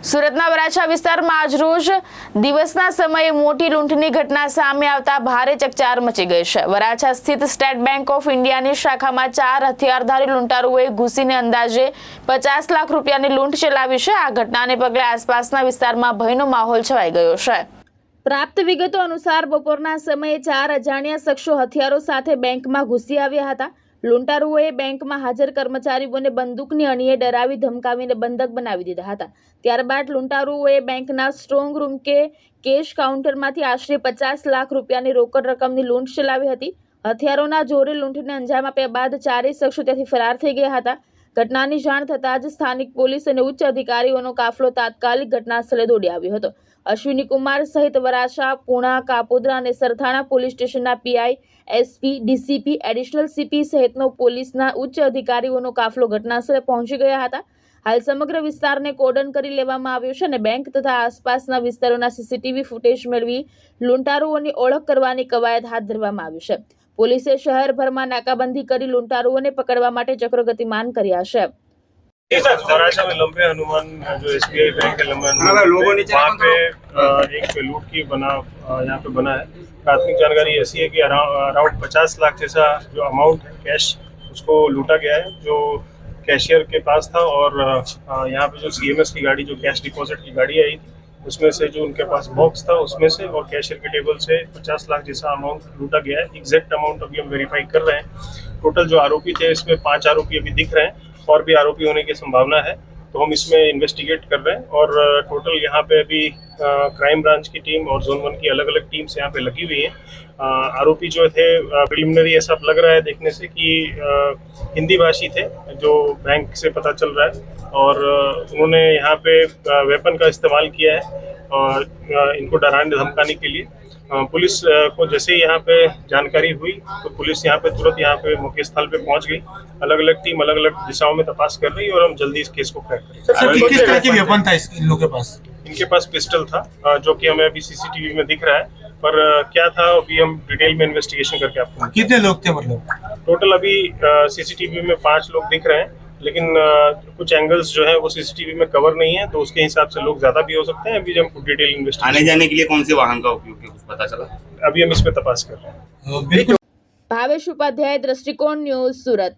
સુરતના વરાછા વિસ્તારમાં આજરોજ દિવસના સમયે મોટી લૂંટની ઘટના સામે આવતા ભારે ચકચાર મચી ગઈ છે। વરાછા સ્થિત સ્ટેટ બેંક ઓફ ઇન્ડિયાની શાખામાં 4 હથિયારધારી લૂંટારુઓએ ઘૂસીને અંદાજે 50 લાખ રૂપિયાની લૂંટ ચલાવી છે। આ ઘટનાને પગલે આસપાસના વિસ્તારમાં ભયનો માહોલ છવાઈ ગયો છે। પ્રાપ્ત વિગતો અનુસાર બપોરના સમયે 4 અજાણ્યા શખ્સો હથિયારો સાથે બેંકમાં ઘૂસી આવ્યા હતા। લૂંટારુઓએ બેંકમાં હાજર કર્મચારીઓને બંદૂકની અણીએ ડરાવી ધમકાવીને બંધક બનાવી દીધા હતા। ત્યારબાદ લૂંટારુઓએ બેંકના સ્ટ્રોંગ રૂમ કે કેશ કાઉન્ટરમાંથી આશરે 50 લાખ રૂપિયાની રોકડ રકમની લૂંટ ચલાવી હતી। હથિયારોના જોરે લૂંટને અંજામ આપ્યા બાદ ચારેય શખ્સો ત્યાંથી ફરાર થઈ ગયા હતા। ઘટનાની જાણ થતાં જ સ્થાનિક પોલીસ અને ઉચ્ચ અધિકારીઓનો કાફલો તાત્કાલિક ઘટના સ્થળે દોડી આવ્યો હતો। અશ્વિની કુમાર સહિત વરાછા, પૂણા, કાપોદ્રા અને સરથાણા પોલીસ સ્ટેશનના PI, SP, DCP, additional CP સહિતનો પોલીસના ઉચ્ચ અધિકારીઓનો કાફલો ઘટનાસ્થળે પહોંચી ગયા હતા। હાલ સમગ્ર વિસ્તારને કોર્ડન કરી લેવામાં આવ્યો છે અને બેંક તથા આસપાસના વિસ્તારોના સીસીટીવી ફૂટેજ મેળવી લૂંટારુઓની ઓળખ કરવાની કવાયત હાથ ધરવામાં આવી છે। પોલીસે શહેરભરમાં નાકાબંધી કરી લૂંટારુઓને पकड़वा માટે चक्र गतिमान કર્યા છે। वराछा में लंबे हनुमान जो एसबीआई बैंक है लंबे हनुमान वहाँ पे एक लूट की यहाँ पे बना है। प्राथमिक जानकारी ऐसी है कि अराउंड 50 लाख जैसा जो अमाउंट है कैश उसको लूटा गया है जो कैशियर के पास था और यहाँ पे जो सीएमएस की गाड़ी जो कैश डिपॉजिट की गाड़ी आई थी उसमें से जो उनके पास बॉक्स था उसमें से और कैशियर के टेबल से 50 लाख जैसा अमाउंट लूटा गया है। एग्जैक्ट अमाउंट अभी हम वेरीफाई कर रहे हैं। टोटल जो आरोपी थे इसमें 5 आरोपी अभी दिख रहे हैं और भी आरोपी होने की संभावना है, तो हम इसमें इन्वेस्टिगेट कर रहे हैं और टोटल यहाँ पे अभी क्राइम ब्रांच की टीम और जोन 1 की अलग अलग टीम्स यहाँ पे लगी हुई हैं। आरोपी जो थे प्रिलिमिनरी ऐसा लग रहा है देखने से कि हिंदी भाषी थे जो बैंक से पता चल रहा है और उन्होंने यहाँ पे वेपन का इस्तेमाल किया है और इनको डराने धमकाने के लिए। पुलिस को जैसे ही यहाँ पे जानकारी हुई तो पुलिस यहाँ पे तुरंत यहाँ पे मौके स्थल पे पहुँच गई। अलग अलग टीम अलग अलग दिशाओं में तपास कर रही है और हम जल्दी इस केस को क्रैक करेंगे। किस तरह की वेपन था इन लोगों के पास? इनके पास पिस्टल था जो कि हमें अभी सीसीटीवी में दिख रहा है, पर क्या था अभी हम डिटेल में इन्वेस्टिगेशन करके आपको। कितने लोग थे मतलब? टोटल अभी सीसीटीवी में 5 लोग दिख रहे हैं, लेकिन कुछ एंगल्स जो है वो सीसीटीवी में कवर नहीं है, तो उसके हिसाब से लोग ज्यादा भी हो सकते हैं। अभी हम डिटेल इन्वेस्टिगेशन आने जाने के लिए कौन से वाहन का उपयोग किया कुछ पता चला? अभी हम इस पे तपास कर रहे हैं। भावेश उपाध्याय, दृष्टिकोण न्यूज, सूरत।